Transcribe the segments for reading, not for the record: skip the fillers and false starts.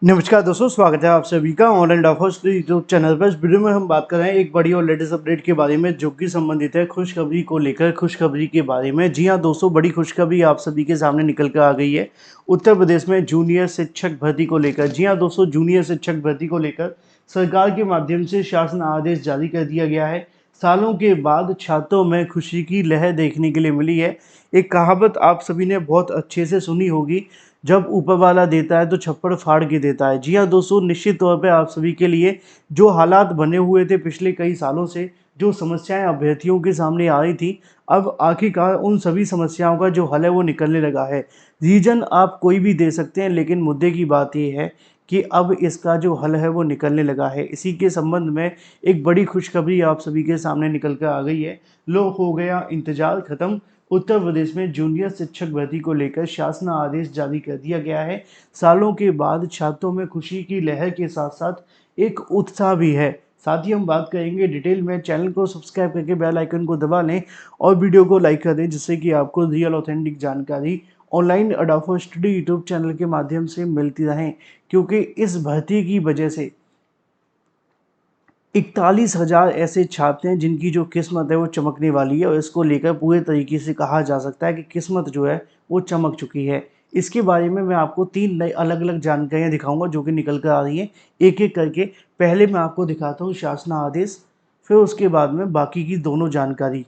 नमस्कार दोस्तों, स्वागत है आप सभी का ऑनलाइन डॉफर्स यूट्यूब चैनल पर। इस वीडियो में हम बात कर रहे हैं एक बड़ी और लेटेस्ट अपडेट के बारे में, जो कि संबंधित है खुशखबरी को लेकर। खुशखबरी के बारे में, जी हाँ दोस्तों, बड़ी खुशखबरी आप सभी के सामने निकल कर आ गई है उत्तर प्रदेश में जूनियर शिक्षक भर्ती को लेकर। जी हाँ दोस्तों, जूनियर शिक्षक भर्ती को लेकर सरकार के माध्यम से शासन आदेश जारी कर दिया गया है। सालों के बाद छात्रों में खुशी की लहर देखने के लिए मिली है। एक कहावत आप सभी ने बहुत अच्छे से सुनी होगी, जब ऊपर वाला देता है तो छप्पड़ फाड़ के देता है। जी हाँ दोस्तों, निश्चित तौर पे आप सभी के लिए जो हालात बने हुए थे पिछले कई सालों से, जो समस्याएं अभ्यर्थियों के सामने आ रही थी, अब आखिरकार उन सभी समस्याओं का जो हल है वो निकलने लगा है। रीजन आप कोई भी दे सकते हैं, लेकिन मुद्दे की बात यह है कि अब इसका जो हल है वो निकलने लगा है। इसी के संबंध में एक बड़ी खुशखबरी आप सभी के सामने निकल कर आ गई है। लो हो गया इंतजार खत्म। उत्तर प्रदेश में जूनियर शिक्षक भर्ती को लेकर शासन आदेश जारी कर दिया गया है। सालों के बाद छात्रों में खुशी की लहर के साथ साथ एक उत्साह भी है। साथ ही हम बात करेंगे डिटेल में। चैनल को सब्सक्राइब करके बेल आइकन को दबा लें और वीडियो को लाइक कर दें, जिससे कि आपको रियल ऑथेंटिक जानकारी ऑनलाइन अडाफो स्टडी यूट्यूब चैनल के माध्यम से मिलती रहे। क्योंकि इस भर्ती की वजह से 41,000 ऐसे छात्र हैं जिनकी जो किस्मत है वो चमकने वाली है, और इसको लेकर पूरे तरीके से कहा जा सकता है कि किस्मत जो है वो चमक चुकी है। इसके बारे में मैं आपको 3 नई अलग-अलग जानकारियाँ दिखाऊँगा जो कि निकल कर आ रही हैं, एक-एक करके। पहले मैं आपको दिखाता हूँ शासन आदेश, फिर उसके बाद में बाकी की दोनों जानकारी।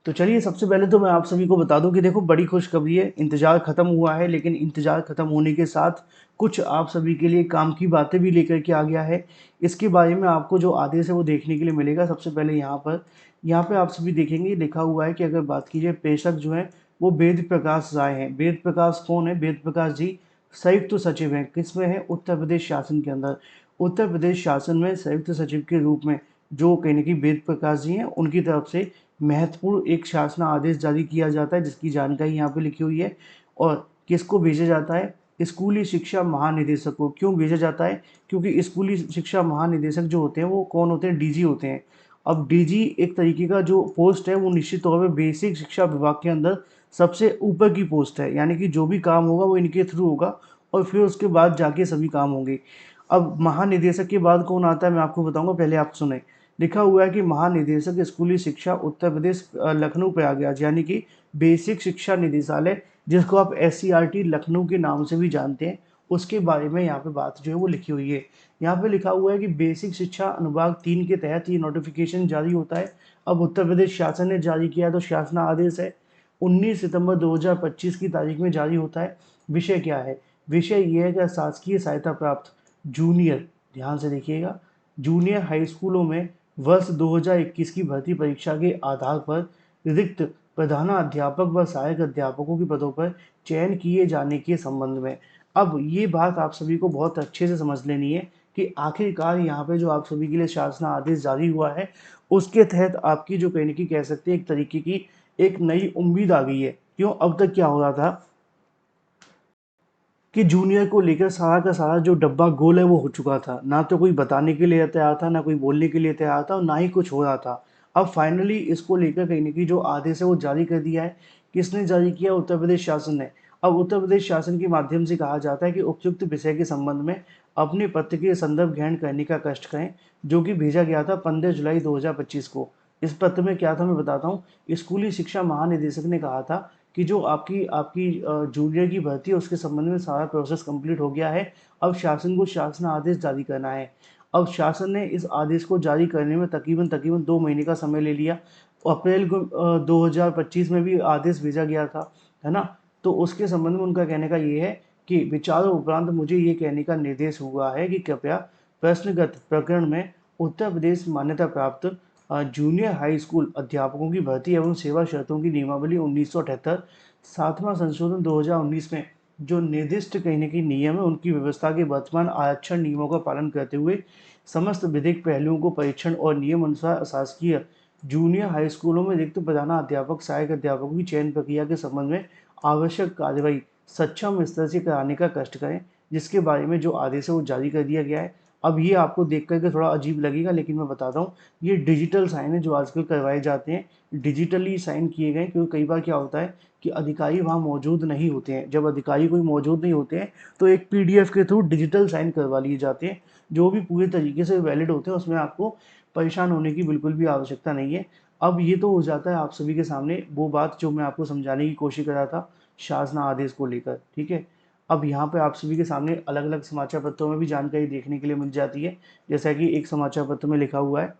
तो चलिए, सबसे पहले तो मैं आप सभी को बता दूं कि देखो, बड़ी खुशखबरी है। इंतज़ार ख़त्म हुआ है, लेकिन इंतज़ार ख़त्म होने के साथ कुछ आप सभी के लिए काम की बातें भी लेकर के आ गया है। इसके बारे में आपको जो आदेश है वो देखने के लिए मिलेगा। सबसे पहले यहाँ पे आप सभी देखेंगे, लिखा हुआ है कि अगर बात कीजिए, प्रेषक जो है वो वेद प्रकाश राय हैं। वेद प्रकाश कौन है? वेद प्रकाश जी संयुक्त सचिव हैं। किसमें है? उत्तर प्रदेश शासन के अंदर। उत्तर प्रदेश शासन में संयुक्त सचिव के रूप में जो कहीं ना कहीं वेद प्रकाश जी हैं, उनकी तरफ से महत्वपूर्ण एक शासन आदेश जारी किया जाता है, जिसकी जानकारी यहाँ पे लिखी हुई है। और किसको भेजा जाता है? स्कूली शिक्षा महानिदेशक को। क्यों भेजा जाता है? क्योंकि स्कूली शिक्षा महानिदेशक जो होते हैं वो कौन होते हैं? डीजी होते हैं। अब डीजी एक तरीके का जो पोस्ट है, वो निश्चित तौर पे बेसिक शिक्षा विभाग के अंदर सबसे ऊपर की पोस्ट है। यानी कि जो भी काम होगा वो इनके थ्रू होगा, और फिर उसके बाद जाके सभी काम होंगे। अब महानिदेशक के बाद कौन आता है मैं आपको बताऊंगा, पहले आप सुने। लिखा हुआ है कि महानिदेशक स्कूली शिक्षा उत्तर प्रदेश लखनऊ प्रयागराज, यानी कि बेसिक शिक्षा निदेशालय, जिसको आप SCRT लखनऊ के नाम से भी जानते हैं, उसके बारे में यहाँ पे बात जो है वो लिखी हुई है। यहाँ पे लिखा हुआ है कि बेसिक शिक्षा अनुभाग 3 के तहत ये नोटिफिकेशन जारी होता है। अब उत्तर प्रदेश शासन ने जारी किया तो शासन आदेश है, 19 सितंबर 2025 की तारीख में जारी होता है। विषय क्या है? विषय ये है कि शासकीय सहायता प्राप्त जूनियर, ध्यान से देखिएगा, जूनियर हाई स्कूलों में वर्ष 2021 की भर्ती परीक्षा के आधार पर रिक्त प्रधानाध्यापक व सहायक अध्यापकों के पदों पर चयन किए जाने के संबंध में। अब ये बात आप सभी को बहुत अच्छे से समझ लेनी है कि आखिरकार यहाँ पे जो आप सभी के लिए शासन आदेश जारी हुआ है, उसके तहत आपकी जो कहीं न कहीं कह सकते हैं एक तरीके की एक नई उम्मीद आ गई है। क्यों? अब तक क्या हो रहा था कि जूनियर को लेकर सारा का सारा जो डब्बा गोल है वो हो चुका था। ना तो कोई बताने के लिए तैयार था, ना कोई बोलने के लिए तैयार था, और ना ही कुछ हो रहा था। अब फाइनली इसको लेकर कहीं न कहीं जो आदेश है वो जारी कर दिया है। किसने जारी किया? उत्तर प्रदेश शासन ने। अब उत्तर प्रदेश शासन के माध्यम से कहा जाता है कि उपयुक्त विषय के संबंध में अपने पत्र के संदर्भ ग्रहण करने का कष्ट करें, जो कि भेजा गया था 15 जुलाई 2025 को। इस पत्र में क्या था मैं बताता हूँ। स्कूली शिक्षा महानिदेशक ने कहा था कि जो आपकी आपकी जूनियर की भर्ती है उसके संबंध में सारा प्रोसेस कंप्लीट हो गया है। अब शासन को शासन आदेश जारी करना है। अब शासन ने इस आदेश को जारी करने में तकरीबन तकरीबन 2 महीने का समय ले लिया। अप्रैल को 2025 में भी आदेश भेजा गया था, है ना? तो उसके संबंध में उनका कहने का ये है कि विचारों उपरांत मुझे ये कहने का निर्देश हुआ है कि कृपया प्रश्नगत प्रकरण में उत्तर प्रदेश मान्यता प्राप्त जूनियर हाई स्कूल अध्यापकों की भर्ती एवं सेवा शर्तों की नियमावली 1978 7वां संशोधन 2019 में जो निर्दिष्ट कहीं न कहीं नियम है, उनकी व्यवस्था के वर्तमान आरक्षण नियमों का पालन करते हुए समस्त विधिक पहलुओं को परीक्षण और नियम अनुसार शासकीय जूनियर हाई स्कूलों में रिक्त प्रधानाध्यापक सहायक अध्यापकों की चयन प्रक्रिया के संबंध में आवश्यक कार्रवाई सक्षम स्तर से कराने का कष्ट करें, जिसके बारे में जो आदेश है वो जारी कर दिया गया है। अब ये आपको देख करके थोड़ा अजीब लगेगा, लेकिन मैं बताता हूँ, ये डिजिटल साइन है जो आजकल करवाए जाते हैं, डिजिटली साइन किए गए। क्योंकि कई बार क्या होता है कि अधिकारी वहाँ मौजूद नहीं होते हैं। जब अधिकारी कोई मौजूद नहीं होते हैं तो एक पीडीएफ के थ्रू डिजिटल साइन करवा लिए जाते हैं, जो भी पूरे तरीके से वैलिड होते हैं। उसमें आपको परेशान होने की बिल्कुल भी आवश्यकता नहीं है। अब ये तो हो जाता है आप सभी के सामने वो बात जो मैं आपको समझाने की कोशिश कर रहा था शासना आदेश को लेकर, ठीक है। अब यहाँ पे आप सभी के सामने अलग अलग समाचार पत्रों में भी जानकारी देखने के लिए मिल जाती है। जैसा कि एक समाचार पत्र में लिखा हुआ है,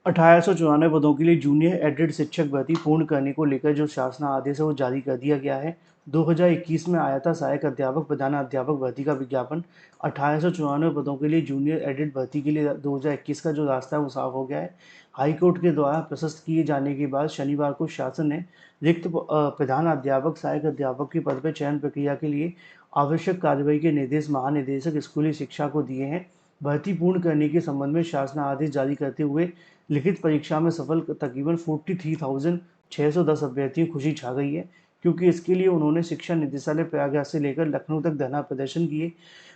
1894 पदों के लिए जूनियर एडेड शिक्षक भर्ती पूर्ण करने को लेकर जो शासना आदेश है वो जारी कर दिया गया है। 2021 में आया था सहायक अध्यापक प्रधान अध्यापक भर्ती का विज्ञापन। 1894 पदों के लिए जूनियर एडेड भर्ती के लिए 2021 का जो रास्ता है वो साफ हो गया है। हाईकोर्ट के द्वारा प्रशस्त किए जाने के बाद शनिवार को शासन ने रिक्त प्रधान अध्यापक सहायक अध्यापक के पद पर चयन प्रक्रिया के लिए आवश्यक कार्रवाई के निर्देश महानिदेशक स्कूली शिक्षा को दिए हैं। भर्ती पूर्ण करने के संबंध में शासना आदेश जारी करते हुए लिखित परीक्षा में सफल तकरीबन 43,610 अभ्यर्थियों खुशी छा गई है, क्योंकि इसके लिए उन्होंने शिक्षा निदेशालय प्रयागराज से लेकर लखनऊ तक धरना प्रदर्शन किए।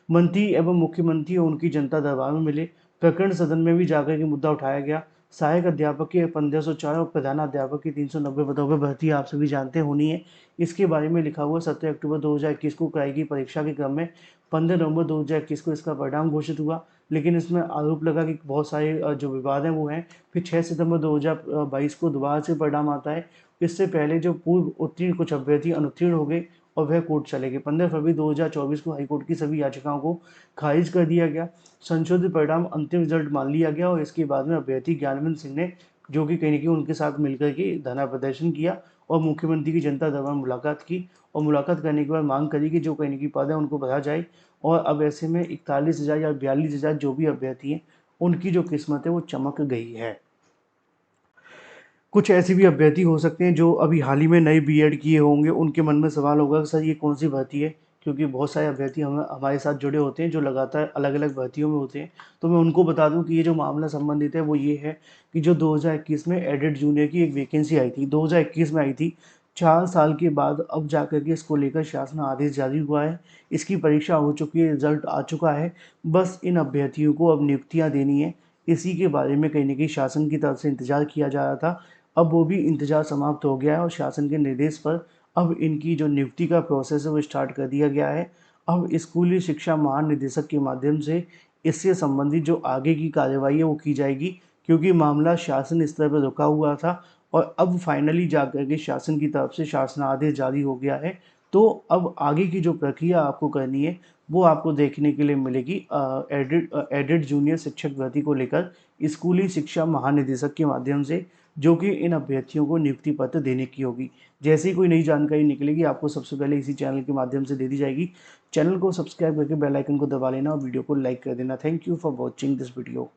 मंत्री एवं मुख्यमंत्री और उनकी जनता दरबार में मिले। प्रकरण सदन में भी जाकर के मुद्दा उठाया गया। सहायक अध्यापक के 1504 और प्रधान अध्यापक के 390 पदों पर भर्ती आप सभी जानते होनी है। इसके बारे में लिखा हुआ 17 अक्टूबर 2021 को कराई गई परीक्षा के क्रम में 15 नवंबर 2021 को इसका परिणाम घोषित हुआ। लेकिन इसमें आरोप लगा कि बहुत सारे जो विवाद हैं वो हैं। फिर 6 सितंबर 2022 को दोबारा से परिणाम आता है। इससे पहले जो पूर्व उत्तीर्ण कुछ अभ्यर्थी अनुत्तीर्ण हो गए और वह कोर्ट चले गए। 15 फरवरी 2024 को हाईकोर्ट की सभी याचिकाओं को खारिज कर दिया गया। संशोधित परिणाम अंतिम रिजल्ट मान लिया गया और इसके बाद में अभ्यर्थी ज्ञानविंद सिंह ने, जो कि कहीं ना कहीं उनके साथ मिलकर के धरना प्रदर्शन किया और मुख्यमंत्री की जनता दरबार में मुलाकात की और मुलाकात करने के बाद मांग करी कि जो कहीं ना कहीं पद है उनको बढ़ा जाए। और अब ऐसे में 41,000 या 42,000 जो भी अभ्यर्थी हैं उनकी जो किस्मत है वो चमक गई है। कुछ ऐसे भी अभ्यर्थी हो सकते हैं जो अभी हाल ही में नए बीएड किए होंगे, उनके मन में सवाल होगा कि सर ये कौन सी भर्ती है, क्योंकि बहुत सारे अभ्यर्थी हमारे साथ जुड़े होते हैं जो लगातार अलग अलग भर्तियों में होते हैं। तो मैं उनको बता दूं कि ये जो मामला संबंधित है वो ये है कि जो 2021 में एडेड जूनियर की एक वैकेंसी आई थी, 2021 में आई थी, 4 साल के बाद अब जाकर के इसको लेकर शासन आदेश जारी हुआ है। इसकी परीक्षा हो चुकी है, रिजल्ट आ चुका है। बस इन अभ्यर्थियों को अब नियुक्तियाँ देनी है। इसी के बारे में कहीं ना कहीं शासन की तरफ से इंतजार किया जा रहा था। अब वो भी इंतजार समाप्त हो गया है और शासन के निर्देश पर अब इनकी जो नियुक्ति का प्रोसेस है वो स्टार्ट कर दिया गया है। अब स्कूली शिक्षा महानिदेशक के माध्यम से इससे संबंधित जो आगे की कार्यवाही है वो की जाएगी, क्योंकि मामला शासन स्तर पर रुका हुआ था और अब फाइनली जाकर के शासन की तरफ से शासन आदेश जारी हो गया है। तो अब आगे की जो प्रक्रिया आपको करनी है वो आपको देखने के लिए मिलेगी एडेड जूनियर शिक्षक भर्ती को लेकर स्कूली शिक्षा महानिदेशक के माध्यम से, जो कि इन अभ्यर्थियों को नियुक्ति पत्र देने की होगी। जैसे ही कोई नई जानकारी निकलेगी आपको सबसे पहले इसी चैनल के माध्यम से दे दी जाएगी। चैनल को सब्सक्राइब करके बेल आइकन को दबा लेना और वीडियो को लाइक कर देना। Thank you for watching this video.